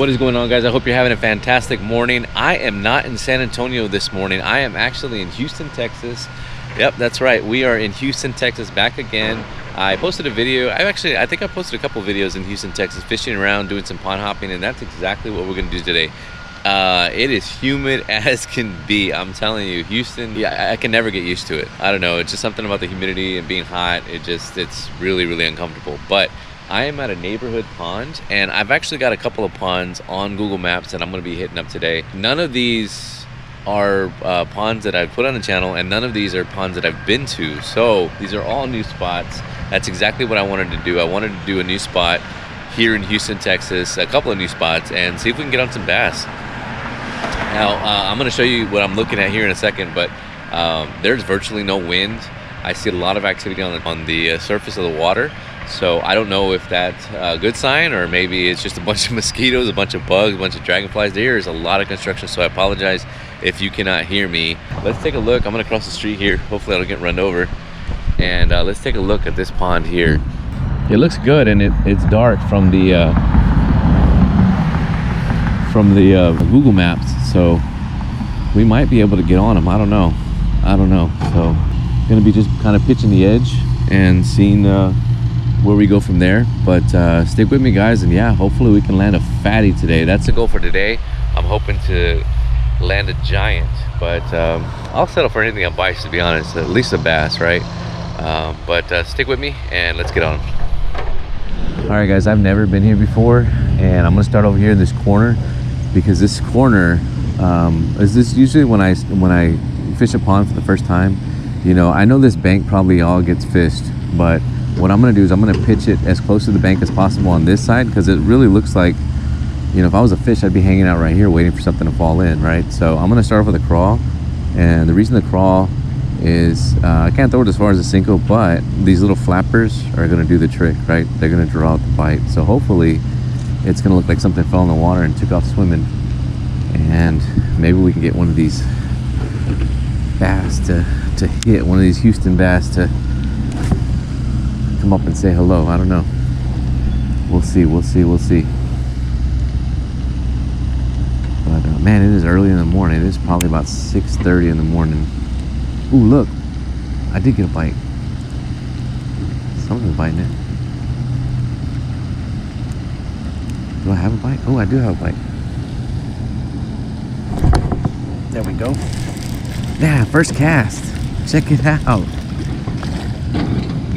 What is going on, guys? I hope you're having a fantastic morning. I am not in San Antonio this morning. I am actually in Houston, Texas. Yep, that's right. We are in Houston, Texas, back again. I posted a video. I think I posted a couple videos in Houston, Texas, fishing around, doing some pond hopping, and that's exactly what we're gonna do today. It is humid as can be. I'm telling you, Houston, yeah, I can never get used to it. I don't know, it's just something about the humidity and being hot. It's really, really uncomfortable. But I am at a neighborhood pond, and I've actually got a couple of ponds on Google Maps that I'm gonna be hitting up today. None of these are ponds that I've put on the channel, and none of these are ponds that I've been to. So these are all new spots. That's exactly what I wanted to do. I wanted to do a new spot here in Houston, Texas, a couple of new spots, and see if we can get on some bass. Now, I'm gonna show you what I'm looking at here in a second, but there's virtually no wind. I see a lot of activity on the surface of the water. So I don't know if that's a good sign, or maybe it's just a bunch of mosquitoes, a bunch of bugs, a bunch of dragonflies. There is a lot of construction, so I apologize if you cannot hear me. Let's take a look. I'm gonna cross the street here. Hopefully I don't get run over. And let's take a look at this pond here. It looks good, and it's dark from the Google Maps, so we might be able to get on them. I don't know. So gonna be just kind of pitching the edge and seeing where we go from there. But stick with me, guys, and yeah, hopefully we can land a fatty today. That's the goal for today. I'm hoping to land a giant, but I'll settle for anything on bites, to be honest. At least a bass, right? But stick with me and let's get on. All right, guys, I've never been here before, and I'm gonna start over here in this corner, because this corner is this usually when I fish a pond for the first time. You know, I know this bank probably all gets fished, but what I'm gonna do is I'm gonna pitch it as close to the bank as possible on this side, because it really looks like, you know, if I was a fish, I'd be hanging out right here waiting for something to fall in, right? So I'm gonna start off with a crawl, and the reason the crawl is I can't throw it as far as a single, but these little flappers are gonna do the trick, right? They're gonna draw out the bite. So hopefully it's gonna look like something fell in the water and took off swimming, and maybe we can get one of these bass to hit, one of these Houston bass to come up and say hello. I don't know. We'll see. But man, it is early in the morning. It is probably about 6:30 in the morning. Ooh, look, I did get a bite. Something's biting it. Do I have a bite? Oh, I do have a bite. There we go. Yeah, first cast. Check it out.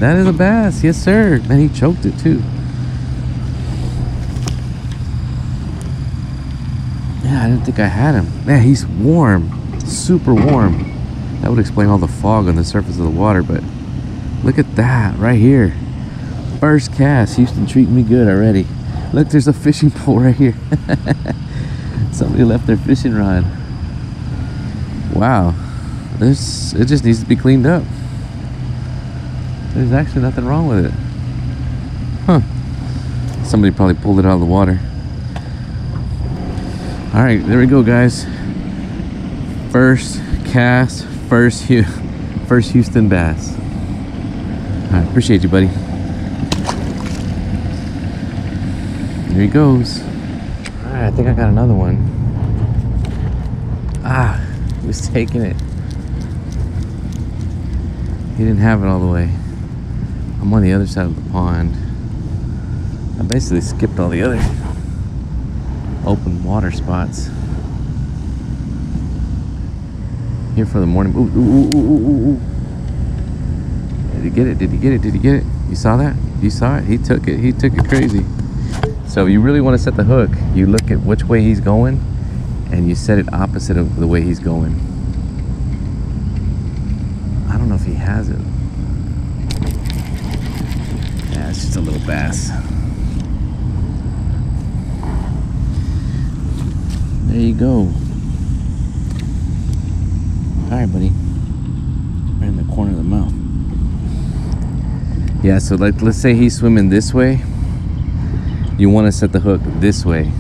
That is a bass. Yes, sir. Man, he choked it too. Yeah, I didn't think I had him. Man, he's warm. Super warm. That would explain all the fog on the surface of the water, but look at that right here. First cast. Houston treating me good already. Look, there's a fishing pole right here. Somebody left their fishing rod. Wow. It just needs to be cleaned up. There's actually nothing wrong with it. Huh. Somebody probably pulled it out of the water. All right, there we go, guys. First cast, first Houston bass. I appreciate you, buddy. There he goes. All right, I think I got another one. Ah, he was taking it. He didn't have it all the way. I'm on the other side of the pond. I basically skipped all the other open water spots. Here for the morning. Ooh. Did he get it? You saw that? You saw it? He took it crazy. So if you really want to set the hook, you look at which way he's going, and you set it opposite of the way he's going. I don't know if he has it. Yeah, it's just a little bass. There you go. All right, buddy. Right in the corner of the mouth. Yeah, so let's say he's swimming this way. You want to set the hook this way,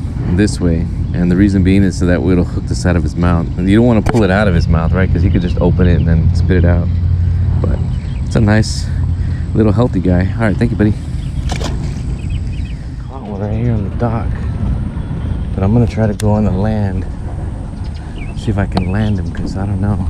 and the reason being is so that it'll hook the side of his mouth. And you don't want to pull it out of his mouth, right? Because he could just open it and then spit it out. But it's a nice little healthy guy. All right, thank you, buddy. Caught one right here on the dock. But I'm gonna try to go on the land, see if I can land him, because I don't know.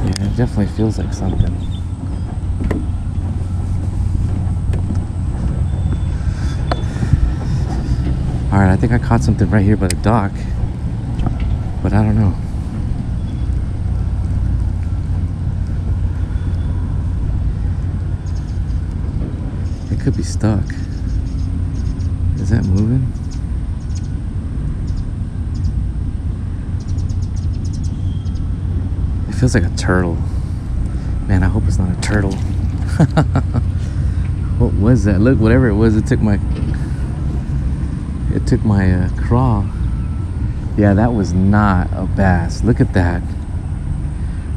Yeah, it definitely feels like something. Alright, I think I caught something right here by the dock, but I don't know. It could be stuck. Is that moving? It feels like a turtle. Man, I hope it's not a turtle. What was that? Look, whatever it was, it took my craw. Yeah, that was not a bass. Look at that.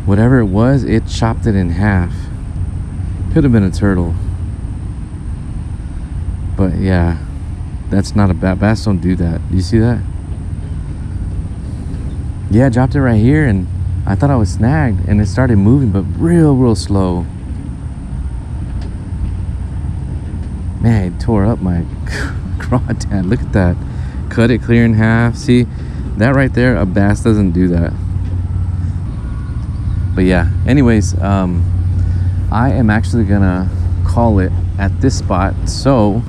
Whatever it was, it chopped it in half. Could have been a turtle. But yeah, that's not a bass. Don't do that. You see that? Yeah, I dropped it right here, and I thought I was snagged, and it started moving, but real slow. Man, it tore up my crawdad. Look at that. Cut it clear in half. See that right there? A bass doesn't do that. But yeah, anyways, I am actually gonna call it at this spot. So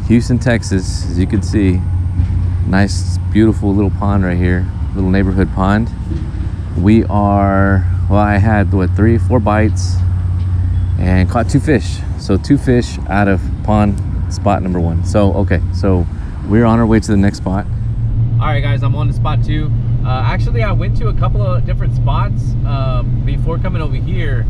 Houston, Texas, as you can see, nice beautiful little pond right here, little neighborhood pond. We are, well, I had what, 3 or 4 bites and caught 2 fish. So 2 fish out of pond spot number 1. So okay, so we're on our way to the next spot. All right guys, I'm on to spot 2. Actually, I went to a couple of different spots before coming over here,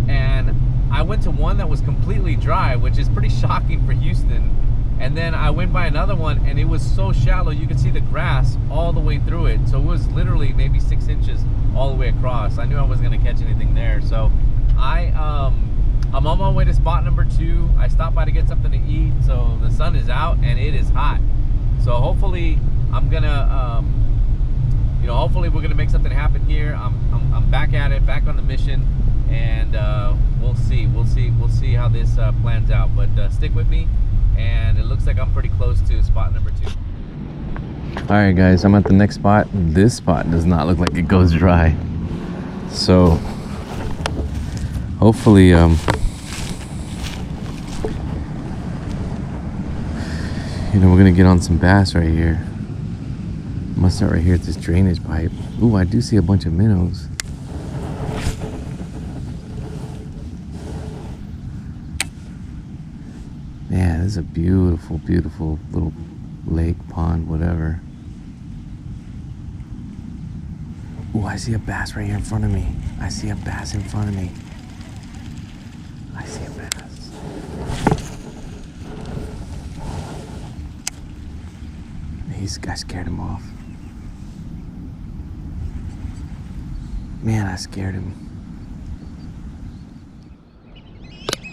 and I went to one that was completely dry, which is pretty shocking for Houston. And then I went by another one, and it was so shallow you could see the grass all the way through it. So it was literally maybe 6 inches all the way across. I knew I wasn't gonna catch anything there. So I'm on my way to spot number 2. I stopped by to get something to eat. So the sun is out and it is hot. So hopefully I'm gonna, you know, hopefully we're gonna make something happen here. I'm back at it, back on the mission, and we'll see how this plans out. But stick with me, and it looks like I'm pretty close to spot number 2. All right, guys, I'm at the next spot. This spot does not look like it goes dry, so hopefully, you know, we're gonna get on some bass right here. I'm gonna start right here at this drainage pipe. Ooh, I do see a bunch of minnows. Man, this is a beautiful, beautiful little lake, pond, whatever. Ooh, I see a bass right here in front of me. I see a bass in front of me. I see a bass. I scared him off. Man, I scared him.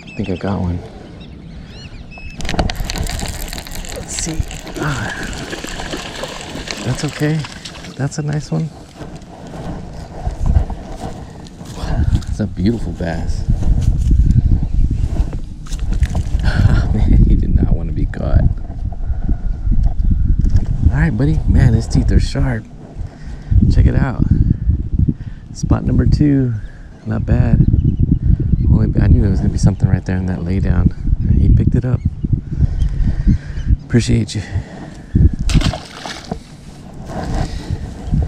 I think I got one. Let's see. That's okay. That's a nice one. It's a beautiful bass. Man, he did not want to be caught. All right, buddy. Man, his teeth are sharp. Check it out. Spot number 2. Not bad. I knew there was gonna be something right there in that lay down. He picked it up. Appreciate you.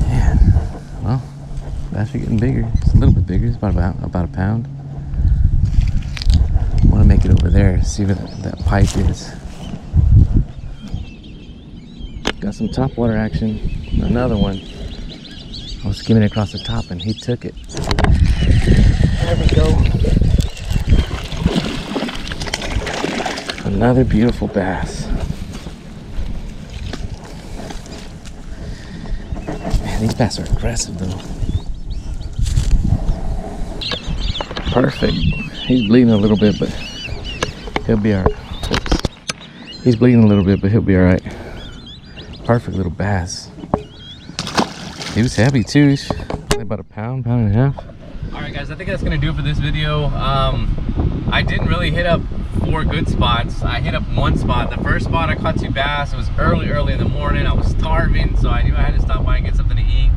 Man, well, bass are getting bigger. It's a little bit bigger. It's about a pound. I want to make it over there. See what that pipe is. Got some topwater action. Another one. I was skimming across the top and he took it. There we go. Another beautiful bass. Man, these bass are aggressive though. Perfect. He's bleeding a little bit, but he'll be alright. He's bleeding a little bit, but he'll be alright. Perfect little bass. He was heavy too. That about a pound and a half. All right, guys, I think that's gonna do it for this video. I didn't really hit up 4 good spots. I hit up 1 spot. The first spot I caught 2 bass. It was early in the morning. I was starving, so I knew I had to stop by and get something to eat.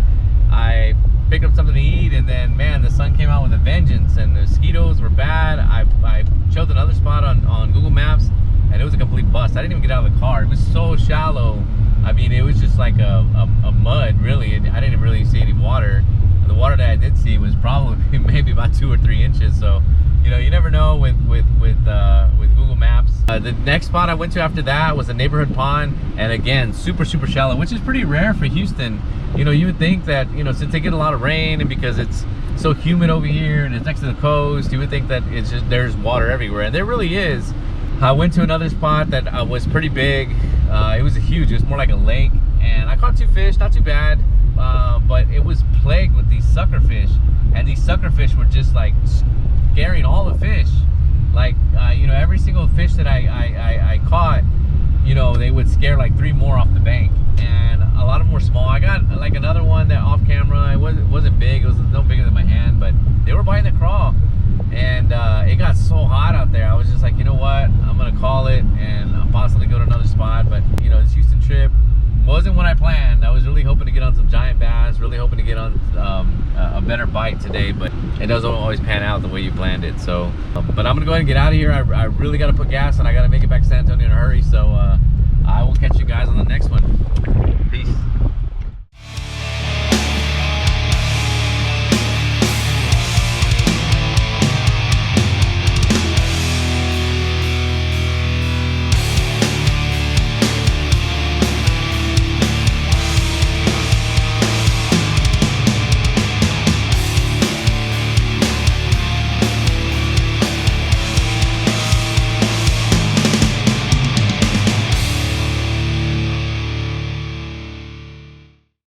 I picked up something to eat, and then, man, the sun came out with a vengeance, and the mosquitoes were bad. I chose another spot on Google Maps, and it was a complete bust. I didn't even get out of the car. It was so shallow. I mean, it was just like a mud, really. I didn't really see any water. The water that I did see was probably maybe about 2 or 3 inches. So, you know, you never know with Google Maps. The next spot I went to after that was a neighborhood pond, and again, super shallow, which is pretty rare for Houston. You know, you would think that, you know, since they get a lot of rain and because it's so humid over here and it's next to the coast, you would think that it's just there's water everywhere, and there really is. I went to another spot that was pretty big. It was huge. It was more like a lake, and I caught 2 fish, not too bad, but it was plagued with these sucker fish, and these sucker fish were just like scaring all the fish. Like, you know, every single fish that I caught, you know, they would scare like 3 more off the bank, and a lot of them were small. I got like another one that off camera, it wasn't big, it was no bigger than my hand, but they were biting the craw, and it got so hot out there. I was just like, you know what, I'm gonna call it and I'll possibly go to another spot. But, you know, this Houston trip wasn't what I planned. I was really hoping to get on some giant bass, really hoping to get on a better bite today, but it doesn't always pan out the way you planned it. So, but I'm gonna go ahead and get out of here. I really gotta put gas, and I gotta make it back to San Antonio in a hurry. So I will catch you guys on the next one.